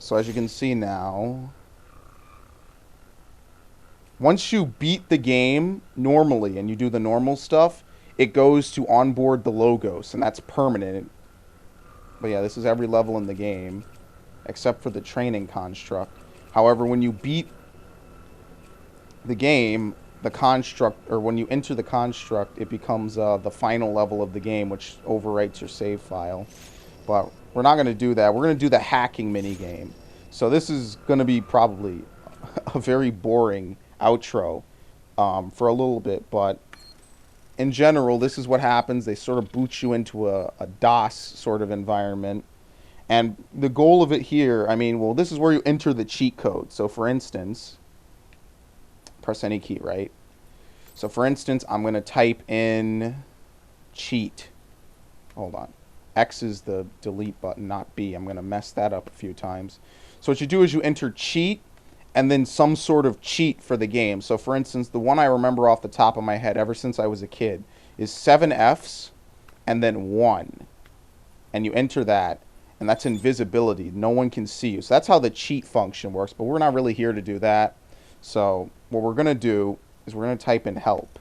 So as you can see now, once you beat the game normally and you do the normal stuff, it goes to onboard the logos, and that's permanent. But yeah, this is every level in the game, except for the training construct. However, when you beat the game, the construct, or when you enter the construct, it becomes the final level of the game, which overwrites your save file. But we're not going to do that. We're going to do the hacking mini game. So this is going to be probably a very boring outro for a little bit, but in general, this is what happens. They sort of boot you into a DOS sort of environment. And the goal of it here, I mean, well, this is where you enter the cheat code. So for instance, press any key, right? So for instance, I'm going to type in cheat. Hold on. X is the delete button, not B. I'm going to mess that up a few times. So what you do is you enter cheat and then some sort of cheat for the game. So for instance, the one I remember off the top of my head ever since I was a kid is 7 Fs and then 1. And you enter that, and that's invisibility. No one can see you. So that's how the cheat function works, but we're not really here to do that. So what we're going to do is we're going to type in help.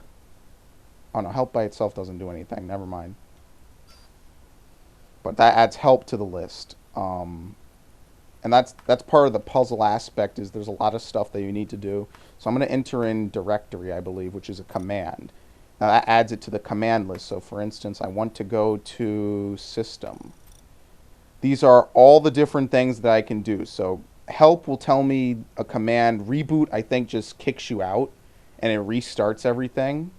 Oh no, help by itself doesn't do anything. Never mind. But that adds help to the list. And that's part of the puzzle aspect, is there's a lot of stuff that you need to do. So I'm going to enter in directory, I believe, which is a command. Now that adds it to the command list. So for instance, I want to go to system. These are all the different things that I can do. So help will tell me a command. Reboot, I think, just kicks you out and it restarts everything.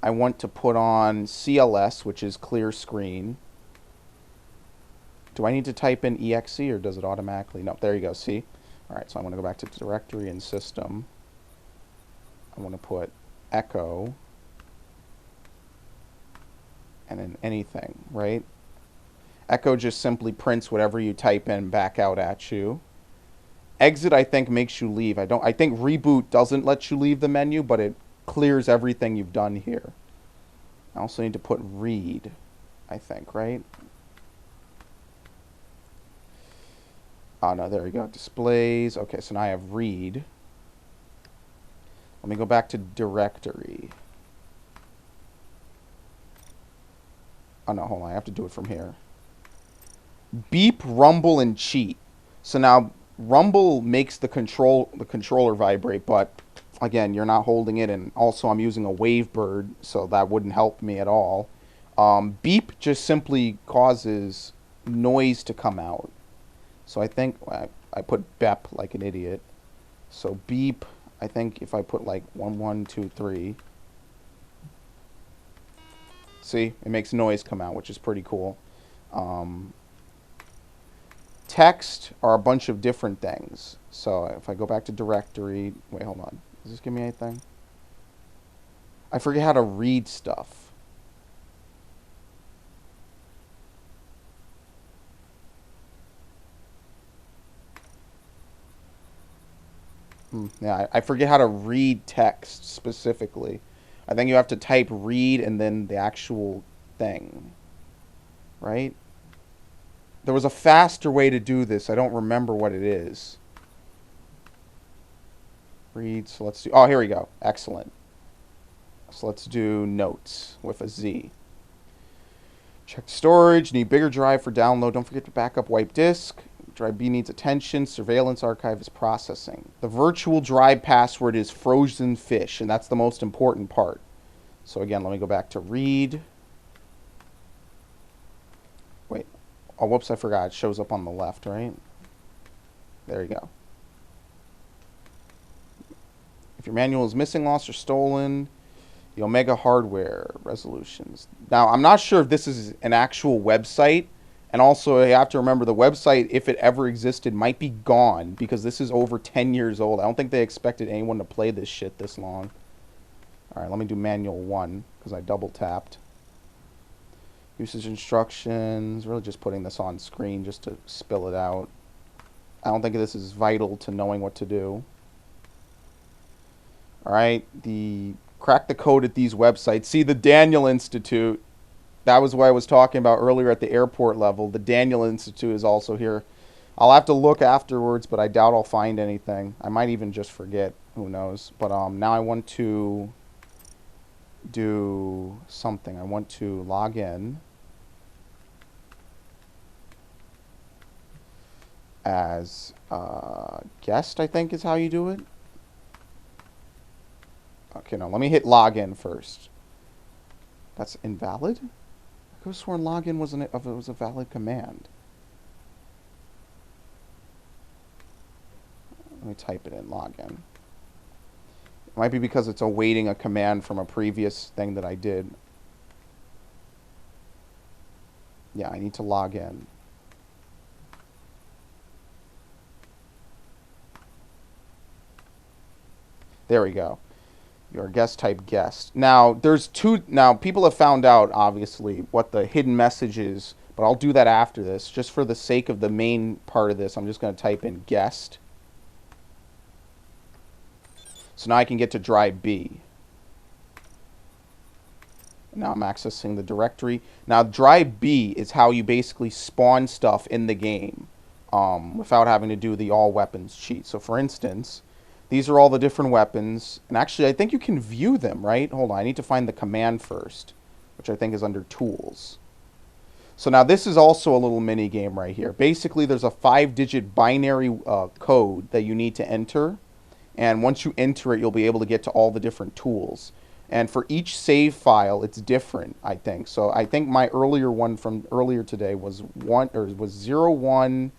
I want to put on CLS, which is clear screen. Do I need to type in exe or does it automatically? No, there you go, see? All right, so I'm going to go back to directory and system. I want to put echo and then anything, right? Echo just simply prints whatever you type in back out at you. Exit, I think, makes you leave. I think reboot doesn't let you leave the menu, but it clears everything you've done here. I also need to put read, I think, right? Oh, no, there we go. Displays. Okay, so now I have read. Let me go back to directory. Oh, no, hold on. I have to do it from here. Beep, rumble, and cheat. So now rumble makes the controller vibrate, but again, you're not holding it, and also I'm using a Wavebird, so that wouldn't help me at all. Beep just simply causes noise to come out. So I think I put bep like an idiot. So beep, I think if I put like 1, 1, 2, 3. See, it makes noise come out, which is pretty cool. Text are a bunch of different things. So if I go back to directory, wait, hold on. Does this give me anything? I forget how to read stuff. Yeah, I forget how to read text specifically. I think you have to type read and then the actual thing. Right? There was a faster way to do this. I don't remember what it is. Read, so let's do... Oh, here we go. Excellent. So let's do notes with a Z. Check storage. Need bigger drive for download. Don't forget to backup wipe disk. Drive B needs attention. Surveillance archive is processing. The virtual drive password is frozen fish, and that's the most important part. So again, let me go back to read. Wait. Oh, whoops, I forgot. It shows up on the left, right? There you go. If your manual is missing, lost, or stolen, the Omega hardware resolutions. Now, I'm not sure if this is an actual website. And also, you have to remember the website, if it ever existed, might be gone because this is over 10 years old. I don't think they expected anyone to play this shit this long. All right, let me do manual 1 because I double tapped. Usage instructions. Really just putting this on screen just to spill it out. I don't think this is vital to knowing what to do. All right, crack the code at these websites. See, the Daniel Institute. That was what I was talking about earlier at the airport level. The Daniel Institute is also here. I'll have to look afterwards, but I doubt I'll find anything. I might even just forget. Who knows? But now I want to do something. I want to log in as guest, I think is how you do it. Okay, no, let me hit login first. That's invalid? I could have sworn login was a valid command. Let me type it in, login. It might be because it's awaiting a command from a previous thing that I did. Yeah, I need to log in. There we go. Your guest type guest. Now, there's two. Now, people have found out, obviously, what the hidden message is, but I'll do that after this. Just for the sake of the main part of this, I'm just going to type in guest. So now I can get to drive B. Now I'm accessing the directory. Now, drive B is how you basically spawn stuff in the game without having to do the all weapons cheat. So, for instance, these are all the different weapons. And actually, I think you can view them, right? Hold on. I need to find the command first, which I think is under tools. So now this is also a little mini game right here. Basically, there's a 5-digit binary code that you need to enter. And once you enter it, you'll be able to get to all the different tools. And for each save file, it's different, I think. So I think my earlier one from earlier today was 01011.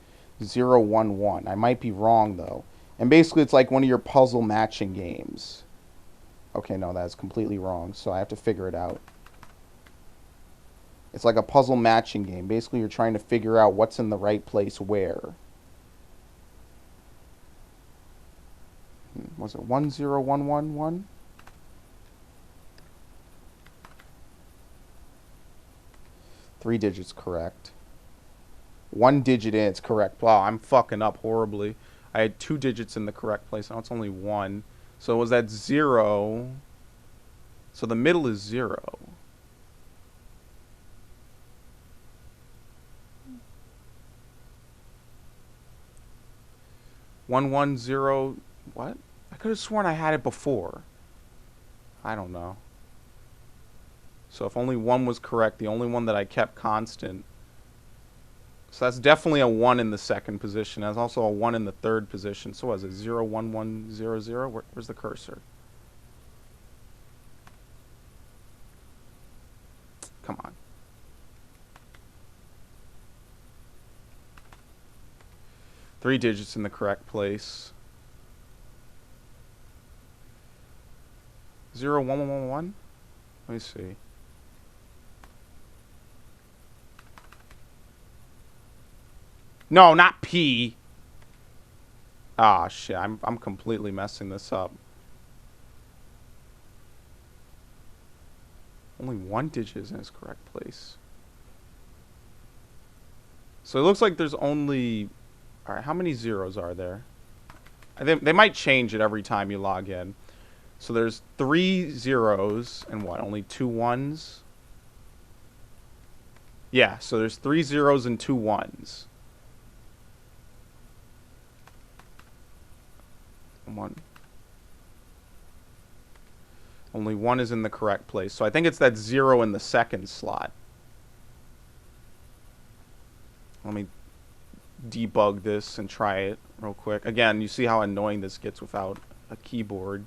I might be wrong, though. And basically, it's like one of your puzzle matching games. Okay, no, that's completely wrong. So I have to figure it out. It's like a puzzle matching game. Basically, you're trying to figure out what's in the right place where. Was it 10111? Three digits correct. One digit in, it's correct. Wow, I'm fucking up horribly. I had 2 digits in the correct place. Now it's only 1. So was that 0? So the middle is 0. One one zero. What? I could have sworn I had it before. I don't know. So if only 1 was correct, the only one that I kept constant. So that's definitely a 1 in the second position. That's also a 1 in the third position. So what is it? 01100? Where's the cursor? Come on. Three digits in the correct place. 01111? Let me see. No, not P. Ah, shit. I'm completely messing this up. Only 1 digit is in its correct place. So it looks like there's only... Alright, how many zeros are there? I think they might change it every time you log in. So there's 3 zeros and what? Only 2 ones? Yeah, so there's 3 zeros and 2 ones. 1. Only 1 is in the correct place. So I think it's that 0 in the second slot. Let me debug this and try it real quick. Again, you see how annoying this gets without a keyboard.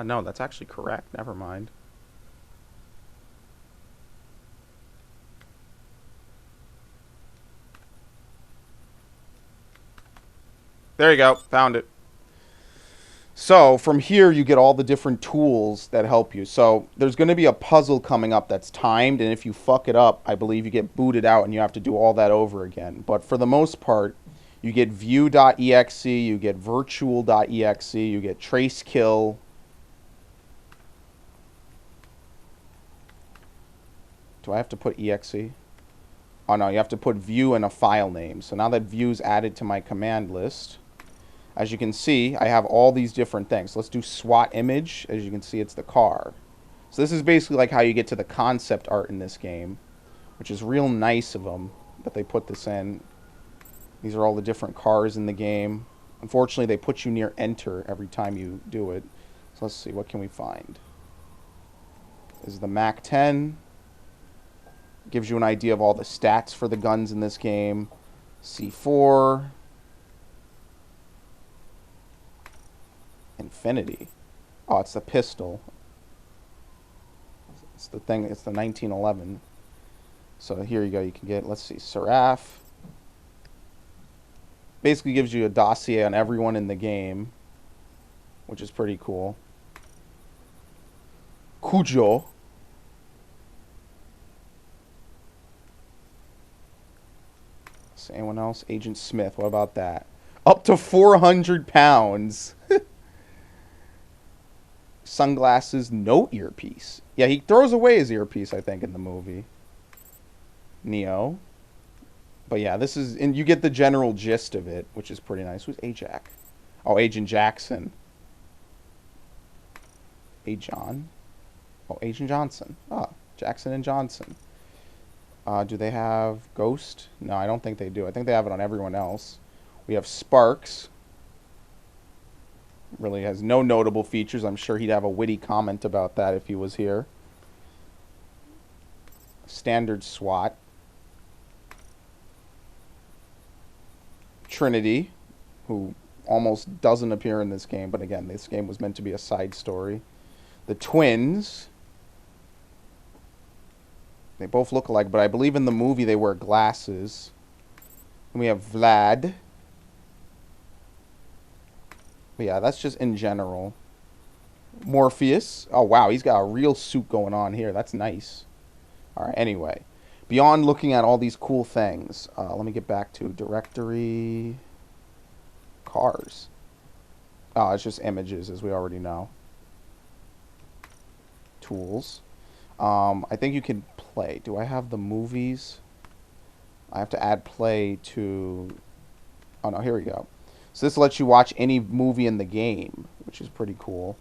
No, that's actually correct. Never mind. There you go. Found it. So from here, you get all the different tools that help you. So there's going to be a puzzle coming up that's timed, and if you fuck it up, I believe you get booted out and you have to do all that over again. But for the most part, you get view.exe, you get virtual.exe, you get trace kill. Do I have to put exe? Oh no, you have to put view and a file name. So now that view's added to my command list, as you can see, I have all these different things. Let's do SWAT image. As you can see, it's the car. So this is basically like how you get to the concept art in this game, which is real nice of them that they put this in. These are all the different cars in the game. Unfortunately, they put you near enter every time you do it. So let's see, what can we find? This is the Mac 10. Gives you an idea of all the stats for the guns in this game. C4. Infinity. Oh, it's the pistol. It's the thing. It's the 1911. So here you go. You can get, let's see, Seraph. Basically gives you a dossier on everyone in the game, which is pretty cool. Cujo. Anyone else? Agent Smith. What about that? Up to 400 pounds. Sunglasses, no earpiece. Yeah, he throws away his earpiece, I think, in the movie. Neo. But yeah, this is, and you get the general gist of it, which is pretty nice. Who's Ajax? Oh, Agent Jackson. John. Oh, Agent Johnson. Ah, Jackson and Johnson. Do they have Ghost? No, I don't think they do. I think they have it on everyone else. We have Sparks. Really has no notable features. I'm sure he'd have a witty comment about that if he was here. Standard SWAT. Trinity, who almost doesn't appear in this game, but again, this game was meant to be a side story. The twins. They both look alike, but I believe in the movie they wear glasses. And we have Vlad. But yeah, that's just in general. Morpheus. Oh, wow, he's got a real suit going on here. That's nice. All right, anyway. Beyond looking at all these cool things, let me get back to directory. Cars. Oh, it's just images, as we already know. Tools. I think you can play. Do I have the movies? I have to add play to... Oh, no, here we go. So this lets you watch any movie in the game, which is pretty cool,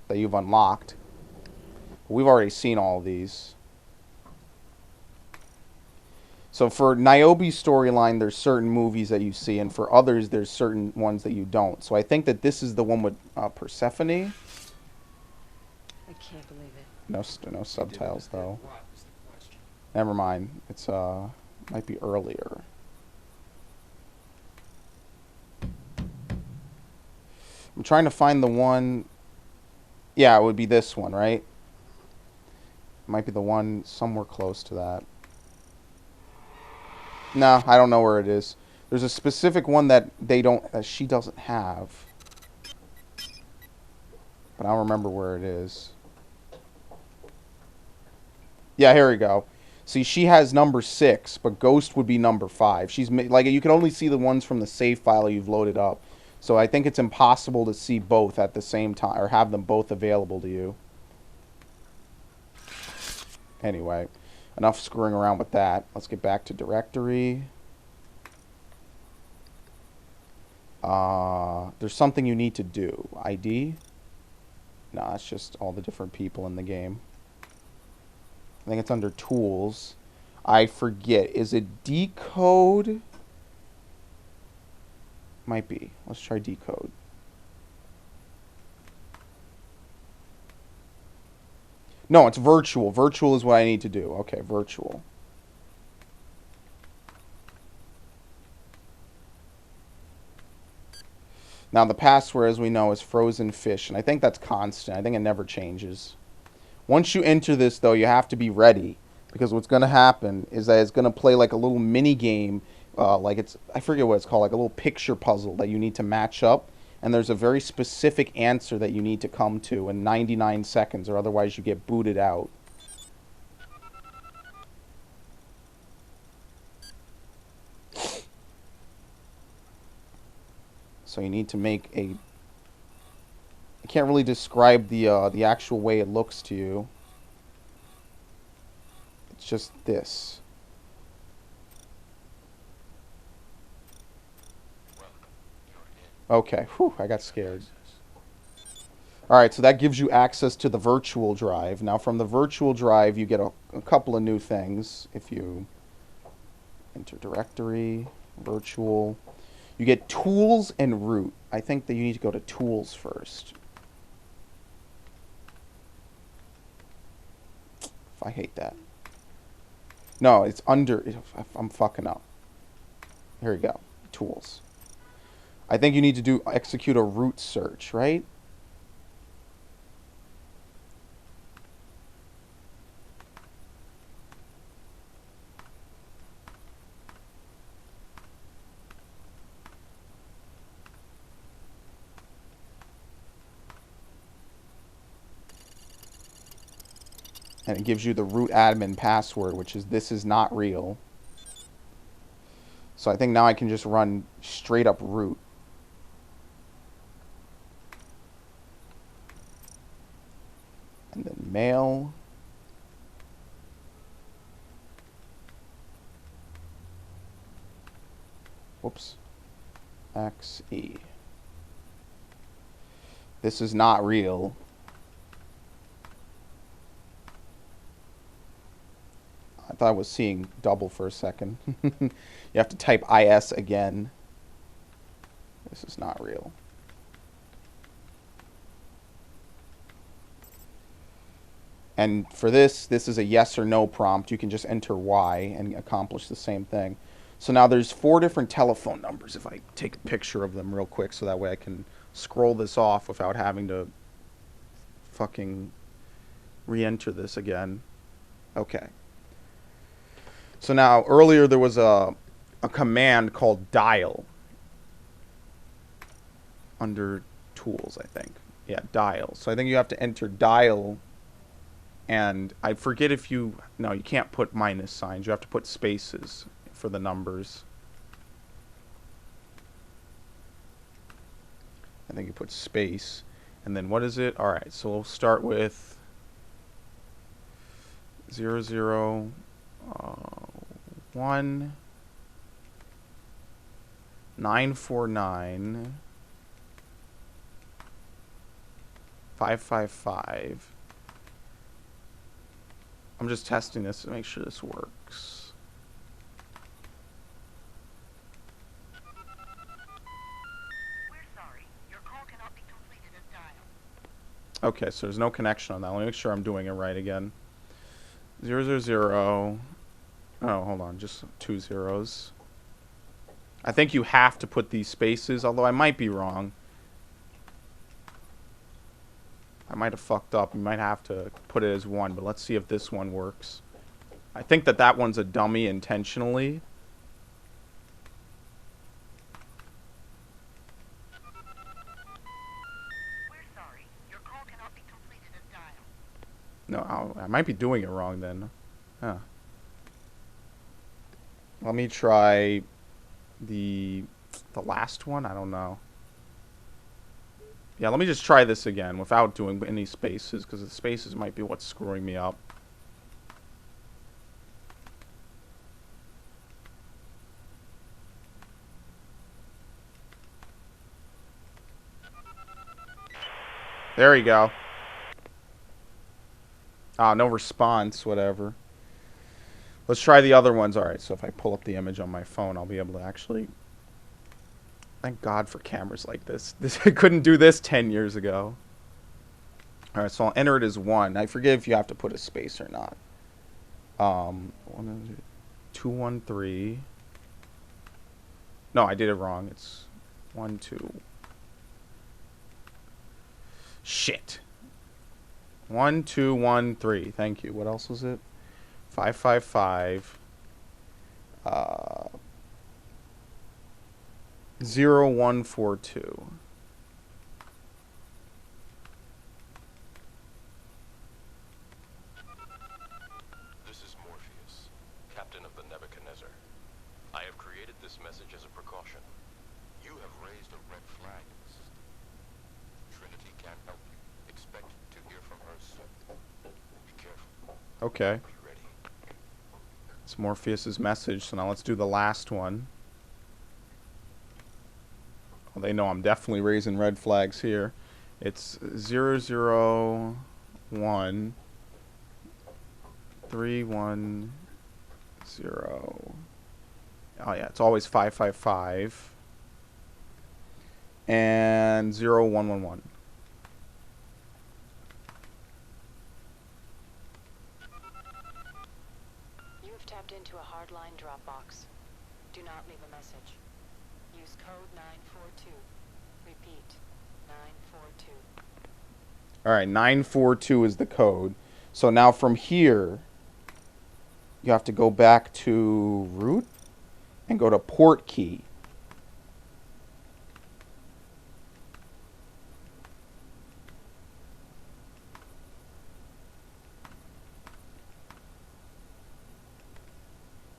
that you've unlocked. We've already seen all of these. So for Niobe's storyline, there's certain movies that you see, and for others, there's certain ones that you don't. So I think that this is the one with Persephone. I can't believe it. No subtitles, though. Never mind. It's might be earlier. I'm trying to find the one. Yeah, it would be this one, right? Might be the one somewhere close to that. No, I don't know where it is. There's a specific one that she doesn't have. But I don't remember where it is. Yeah, here we go. See, she has number 6, but Ghost would be number 5. She's like, you can only see the ones from the save file you've loaded up. So I think it's impossible to see both at the same time, or have them both available to you. Anyway, enough screwing around with that. Let's get back to directory. There's something you need to do. ID? No, it's just all the different people in the game. I think it's under tools. I forget. Is it decode? Might be. Let's try decode. No, it's virtual. Virtual is what I need to do. Okay, virtual. Now the password, as we know, is frozen fish, and I think that's constant. I think it never changes. Once you enter this, though, you have to be ready, because what's going to happen is that it's going to play like a little mini game, like I forget what it's called, like a little picture puzzle that you need to match up, and there's a very specific answer that you need to come to in 99 seconds, or otherwise you get booted out. So you need to make a... I can't really describe the actual way it looks to you. It's just this. Okay, whew, I got scared. All right, so that gives you access to the virtual drive. Now, from the virtual drive, you get a couple of new things. If you enter directory, virtual, you get tools and root. I think that you need to go to tools first. I hate that. No, it's under. I'm fucking up. Here we go. Tools. I think you need to execute a root search, right? And it gives you the root admin password, which is this is not real. So I think now I can just run straight up root. And then mail. Whoops. XE. This is not real. I thought I was seeing double for a second. You have to type IS again. This is not real. And for this is a yes or no prompt. You can just enter Y and accomplish the same thing. So now there's 4 different telephone numbers. If I take a picture of them real quick so that way I can scroll this off without having to fucking re-enter this again. Okay. So now earlier there was a command called dial under tools, I think. Yeah, dial. So I think you have to enter dial, and I forget if you can't put minus signs. You have to put spaces for the numbers. I think you put space, and then what is it? All right, so we'll start with 00 1 949 555. I'm just testing this to make sure this works. We're sorry. Your call cannot be completed as dialed. Okay, so there's no connection on that. Let me make sure I'm doing it right again. 000. Oh, hold on, just 2 zeros. I think you have to put these spaces, although I might be wrong. I might have fucked up. You might have to put it as 1, but let's see if this one works. I think that one's a dummy intentionally. We're sorry. Your call cannot be completed as dialed. No, I might be doing it wrong then. Huh. Let me try the last one. I don't know. Yeah, let me just try this again without doing any spaces, because the spaces might be what's screwing me up. There you go. Ah, no response, whatever. Let's try the other ones. Alright, so if I pull up the image on my phone, I'll be able to actually... Thank God for cameras like this. I couldn't do this 10 years ago. Alright, so I'll enter it as 1. I forget if you have to put a space or not. 213. No, I did it wrong. It's 1, 2. Shit. 1, 2, 1, 3. Thank you. What else was it? 555. 0142. This is Morpheus, captain of the Nebuchadnezzar. I have created this message as a precaution. You have raised a red flag in the system. Trinity can't help you. Expect to hear from her soon. Be careful. Okay. Be ready. It's Morpheus's message, so now let's do the last one. Well, they know I'm definitely raising red flags here. It's 001 310. Oh yeah, it's always 555 and 0111. You have tapped into a hardline Dropbox. Do not leave a message. Use code 942. Repeat, 942. All right, 942 is the code. So now from here, you have to go back to root and go to port key.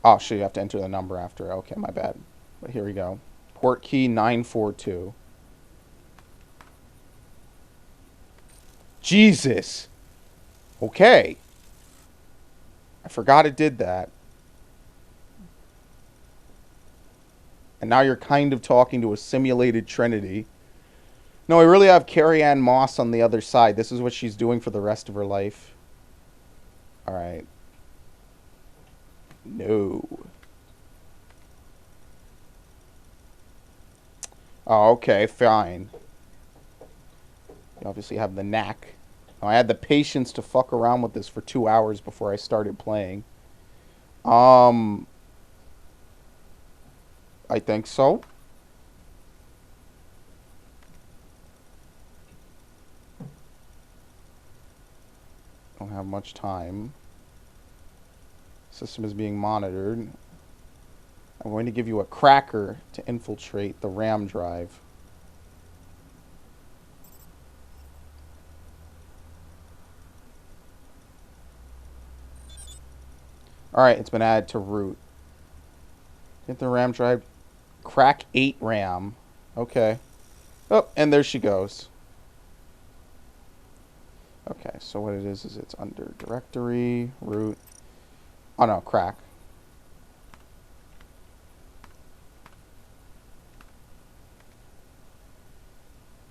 Oh, shit, you have to enter the number after. Okay, my bad. But here we go. Port key 942. Jesus. Okay. I forgot it did that. And now you're kind of talking to a simulated Trinity. No, we really have Carrie Ann Moss on the other side. This is what she's doing for the rest of her life. Alright. No. Oh, okay, fine. You obviously have the knack. Oh, I had the patience to fuck around with this for 2 hours before I started playing. I think so. Don't have much time. System is being monitored. I'm going to give you a cracker to infiltrate the RAM drive. Alright, it's been added to root. Get the RAM drive. Crack 8 RAM. Okay. Oh, and there she goes. Okay, so what it is it's under directory, root. Oh no, crack.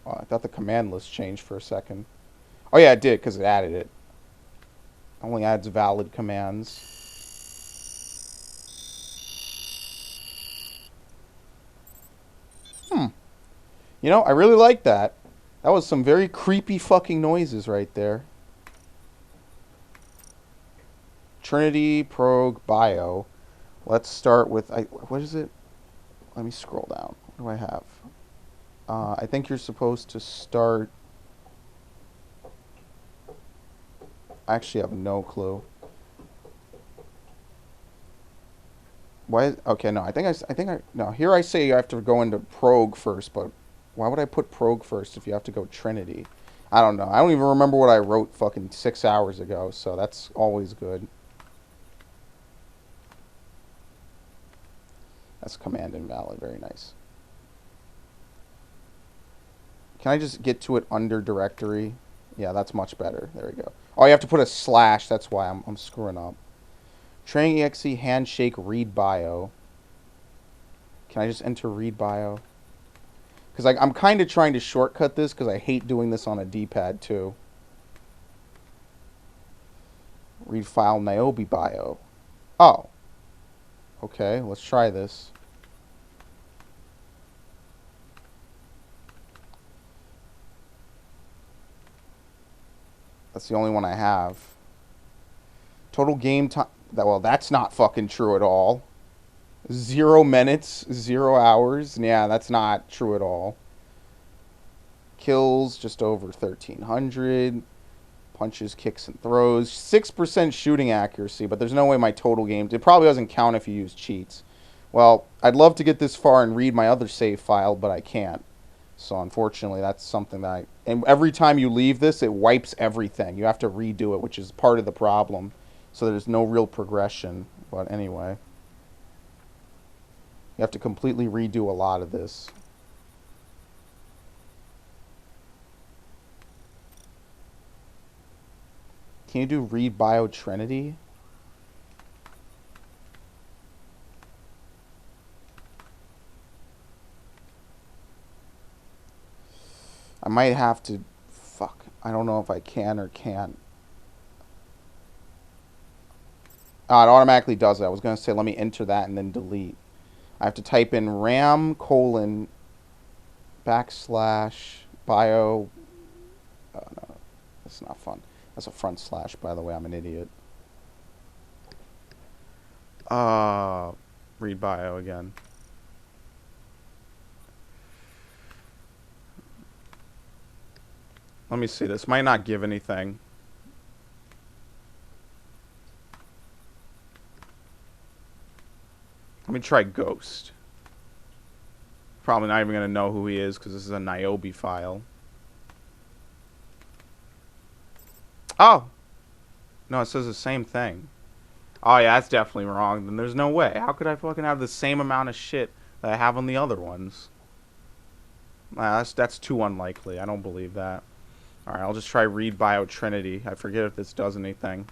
Oh, I thought the command list changed for a second. Oh yeah, it did, because it added it. Only adds valid commands. You know, I really like that. That was some very creepy fucking noises right there. Trinity Prog Bio. Let's start with... what is it? Let me scroll down. What do I have? I think you're supposed to start... I actually have no clue. Why? Okay, no. I think I. No, here I say you have to go into Prog first, but why would I put Prog first if you have to go Trinity? I don't know. I don't even remember what I wrote fucking 6 hours ago, so that's always good. That's command invalid. Very nice. Can I just get to it under directory? Yeah, that's much better. There we go. Oh, you have to put a slash. That's why I'm screwing up. Training exe handshake read bio. Can I just enter read bio? Because I'm kind of trying to shortcut this because I hate doing this on a D-pad too. Read file Niobe bio. Oh. Okay, let's try this. That's the only one I have. Total game time. Well, that's not fucking true at all. 0 minutes, 0 hours. Yeah, that's not true at all. Kills just over 1,300. Punches, kicks, and throws. 6% shooting accuracy, but there's no way my total game... It probably doesn't count if you use cheats. Well, I'd love to get this far and read my other save file, but I can't. So unfortunately, that's something that and every time you leave this, it wipes everything. You have to redo it, which is part of the problem. So there's no real progression. But anyway. You have to completely redo a lot of this. Can you do read bio Trinity? I might have to I don't know if I can or can't. Ah, it automatically does it. I was going to say let me enter that and then delete. I have to type in RAM colon backslash bio. No, that's not fun. That's a front slash, by the way. I'm an idiot. Read bio again. Let me see. This might not give anything. Let me try Ghost. Probably not even going to know who he is because this is a Niobe file. Oh! No, it says the same thing. Oh, yeah, that's definitely wrong. Then there's no way. How could I fucking have the same amount of shit that I have on the other ones? That's too unlikely. I don't believe that. Alright, I'll just try read bio Trinity. I forget if this does anything.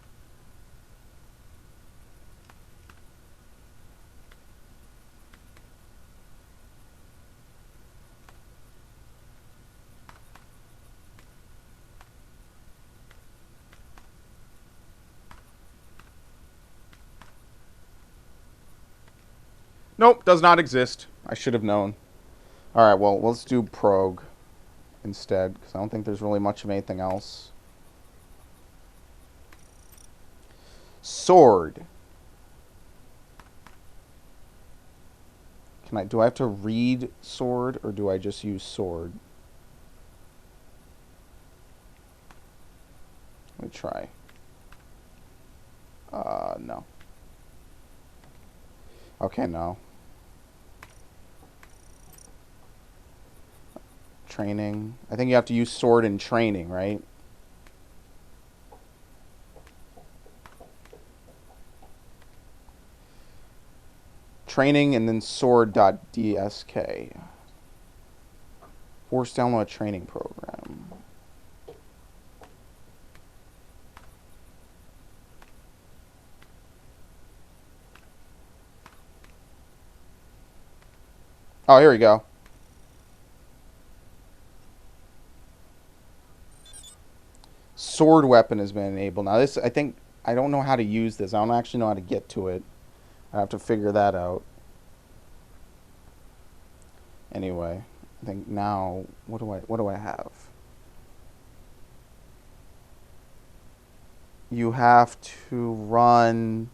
Nope, does not exist. I should have known. Alright, well, let's do prog instead, because I don't think there's really much of anything else. Sword. Do I have to read sword, or do I just use sword? Let me try. No. Okay, no. Training. I think you have to use sword in training, right? Training and then sword.dsk. Force download a training program. Oh, here we go. Sword weapon has been enabled. Now this, I think, I don't know how to use this. I don't actually know how to get to it. I have to figure that out. Anyway, I think now, what do I have? You have to run.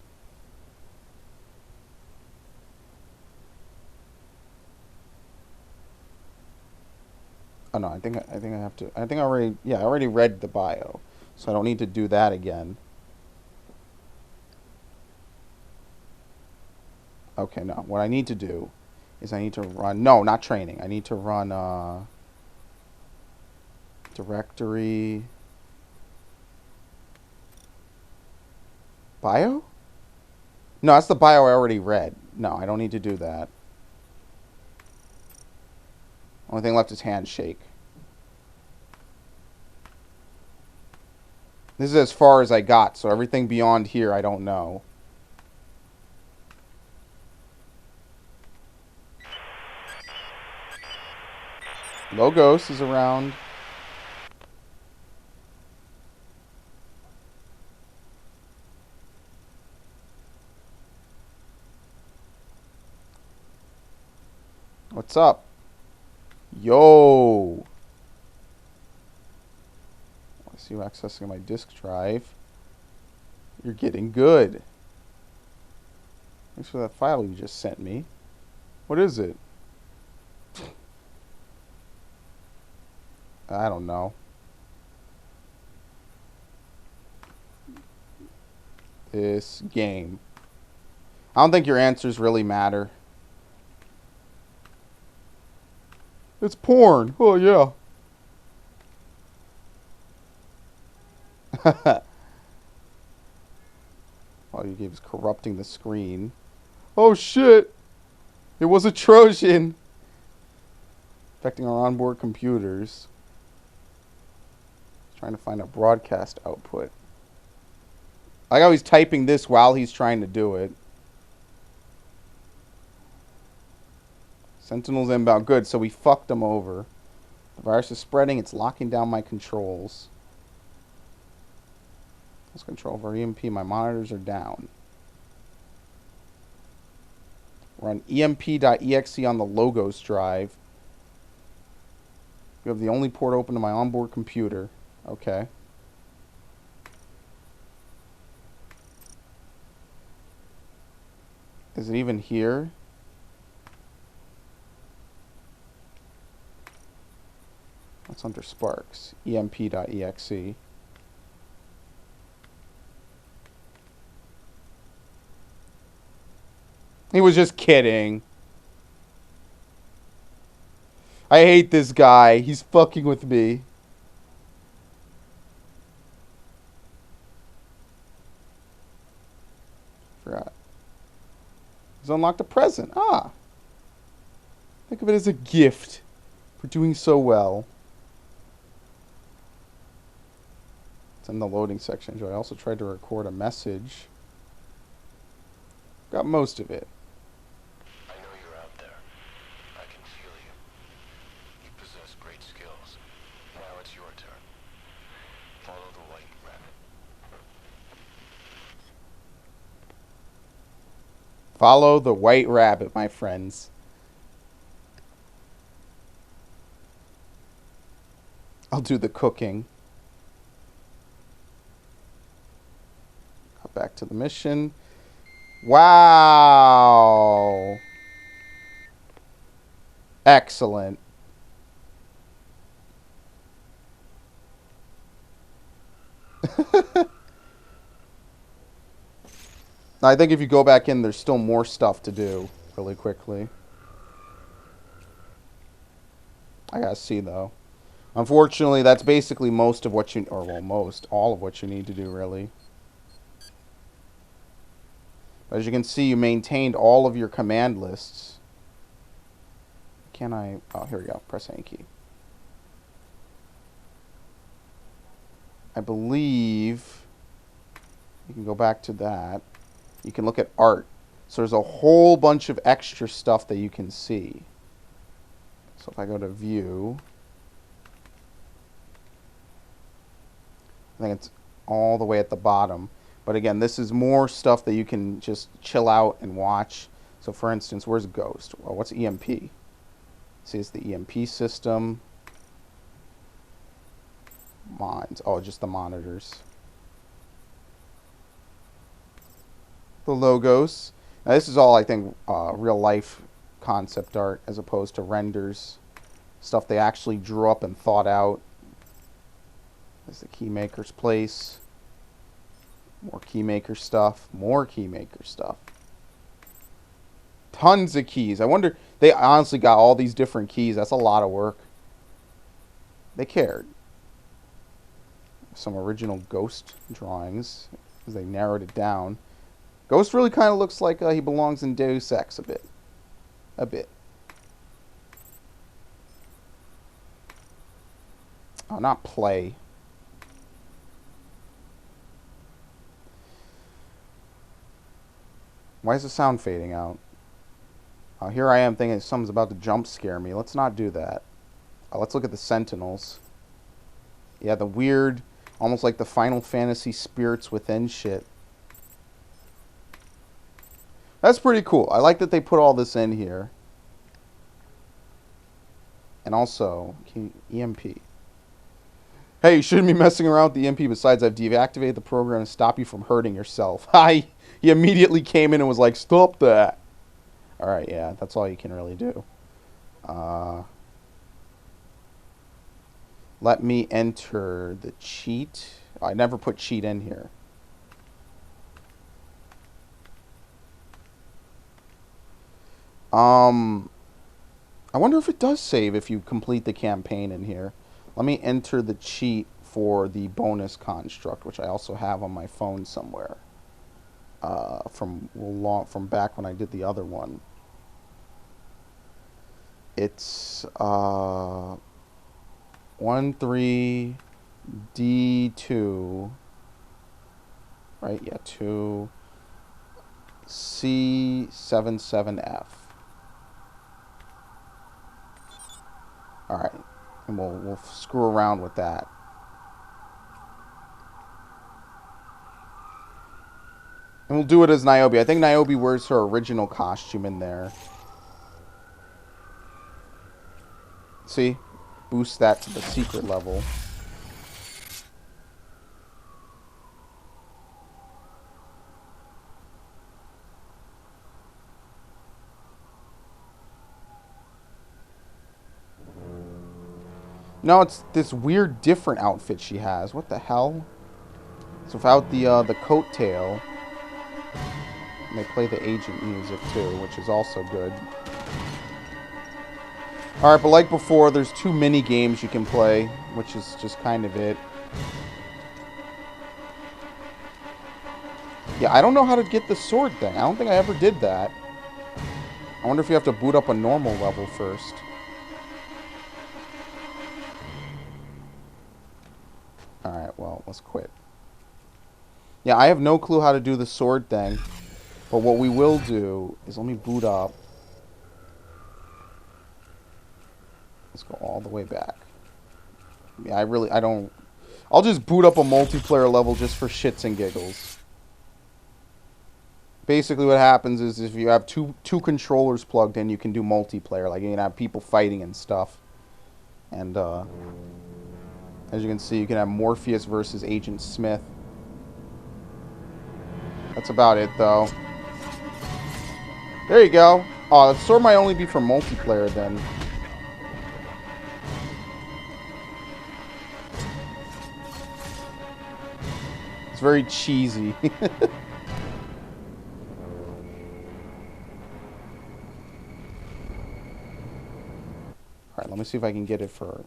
Oh no, I think I have to. I think I already. Yeah, I already read the bio, so I don't need to do that again. Okay, no. What I need to do is I need to run. No, not training. I need to run directory bio. No, that's the bio I already read. No, I don't need to do that. Only thing left is handshake. This is as far as I got, so everything beyond here I don't know. Logos is around. What's up? Yo! I see you accessing my disk drive. You're getting good. Thanks for that file you just sent me. What is it? I don't know. This game. I don't think your answers really matter. It's porn. Oh, yeah. All you gave is corrupting the screen. Oh, shit. It was a Trojan. Affecting our onboard computers. Trying to find a broadcast output. I like how he's typing this while he's trying to do it. Sentinels inbound. Good, so we fucked them over. The virus is spreading. It's locking down my controls. Let's control over EMP. My monitors are down. Run emp.exe on the logos drive. You have the only port open to my onboard computer. Okay. Is it even here? That's under Sparks. emp.exe. He was just kidding. I hate this guy. He's fucking with me. Forgot. He's unlocked a present. Ah. Think of it as a gift for doing so well. It's in the loading section. I also tried to record a message. Got most of it. I know you're out there. I can feel you. You possess great skills. Now it's your turn. Follow the white rabbit. Follow the white rabbit, my friends. I'll do the cooking. Got back to the mission. Wow. Excellent. I think if you go back in, there's still more stuff to do really quickly. I gotta see, though. Unfortunately, that's basically most of what you... Or, well, all of what you need to do, really. As you can see, you maintained all of your command lists. Can I... Oh, here we go. Press A key. I believe... You can go back to that. You can look at art. So there's a whole bunch of extra stuff that you can see. So if I go to view... I think it's all the way at the bottom. But again, this is more stuff that you can just chill out and watch. So for instance, where's Ghost? Well, what's EMP? See, it's the EMP system. Mons. Oh, just the monitors. The logos. Now this is all, I think, real life concept art as opposed to renders. Stuff they actually drew up and thought out. There's the Keymaker's place. More Keymaker stuff. More Keymaker stuff. Tons of keys. I wonder, they honestly got all these different keys. That's a lot of work. They cared. Some original Ghost drawings as they narrowed it down. Ghost really kind of looks like he belongs in Deus Ex a bit. A bit. Oh, not play. Why is the sound fading out? Here I am thinking something's about to jump scare me. Let's not do that. Let's look at the Sentinels. Yeah, the weird, almost like the Final Fantasy Spirits Within shit. That's pretty cool. I like that they put all this in here. And also, EMP. Hey, you shouldn't be messing around with the EMP. Besides, I've deactivated the program to stop you from hurting yourself. Hi. He immediately came in and was like, stop that. Alright, yeah, that's all you can really do. Let me enter the cheat. I never put cheat in here. I wonder if it does save if you complete the campaign in here. Let me enter the cheat for the bonus construct, which I also have on my phone somewhere. From back when I did the other one. It's 13D2, right? Yeah, 2 C77F. All right, and we'll screw around with that. And we'll do it as Niobe. I think Niobe wears her original costume in there. See? Boost that to the secret level. No, it's this weird different outfit she has. What the hell? It's without the coat tail. And they play the agent music too, which is also good. Alright, but like before, there's 2 mini games you can play, which is just kind of it. Yeah, I don't know how to get the sword thing. I don't think I ever did that. I wonder if you have to boot up a normal level first. Alright, well, let's quit. Yeah, I have no clue how to do the sword thing. But what we will do is let me boot up. Let's go all the way back. Yeah, I don't... I'll just boot up a multiplayer level just for shits and giggles. Basically what happens is if you have two controllers plugged in, you can do multiplayer. Like, you can have people fighting and stuff. And, as you can see, you can have Morpheus versus Agent Smith. That's about it, though. There you go. Oh, the sword might only be for multiplayer, then. It's very cheesy. Alright, let me see if I can get it for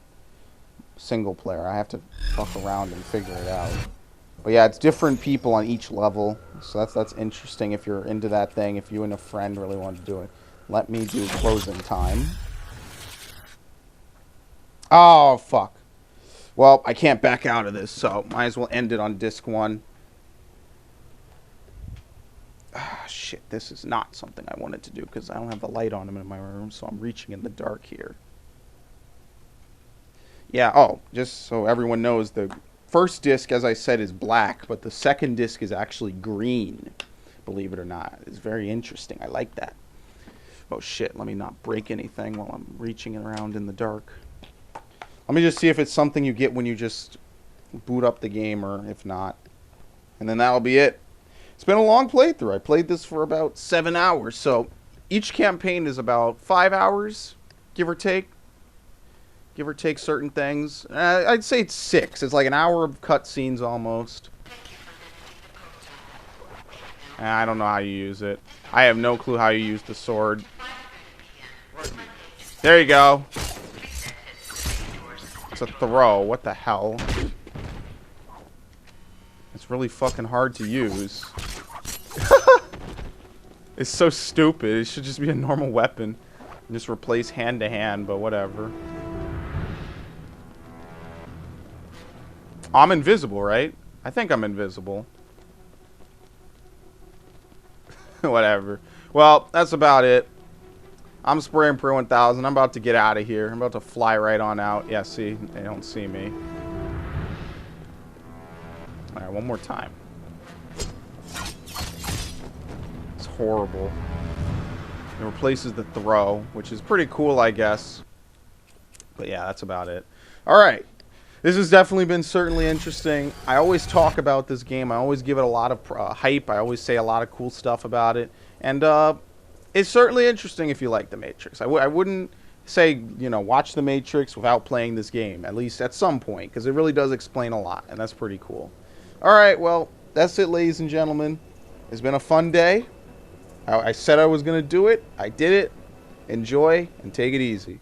single player. I have to fuck around and figure it out. But yeah, it's different people on each level. So that's interesting if you're into that thing, if you and a friend really want to do it. Let me do closing time. Oh, fuck. Well, I can't back out of this, so might as well end it on disc 1. Ah, shit, this is not something I wanted to do because I don't have the light on in my room, so I'm reaching in the dark here. Yeah, oh, just so everyone knows, the first disc, as I said, is black, but the second disc is actually green, believe it or not. It's very interesting. I like that. Oh, shit, let me not break anything while I'm reaching around in the dark. Let me just see if it's something you get when you just boot up the game, or if not. And then that'll be it. It's been a long playthrough. I played this for about 7 hours, so each campaign is about 5 hours, give or take. Give or take certain things. I'd say it's 6. It's like an hour of cutscenes almost. I don't know how you use it. I have no clue how you use the sword. There you go. It's a throw. What the hell? It's really fucking hard to use. It's so stupid. It should just be a normal weapon. Just replace hand to hand, but whatever. I'm invisible, right? I think I'm invisible. Whatever. Well, that's about it. I'm Spraying Pro 1000. I'm about to get out of here. I'm about to fly right on out. Yeah, see? They don't see me. Alright, one more time. It's horrible. It replaces the throw, which is pretty cool, I guess. But yeah, that's about it. Alright. This has definitely been certainly interesting. I always talk about this game. I always give it a lot of hype. I always say a lot of cool stuff about it. And it's certainly interesting if you like The Matrix. I wouldn't say, you know, watch The Matrix without playing this game, at least at some point, because it really does explain a lot, and that's pretty cool. All right, well, that's it, ladies and gentlemen. It's been a fun day. I said I was going to do it. I did it. Enjoy and take it easy.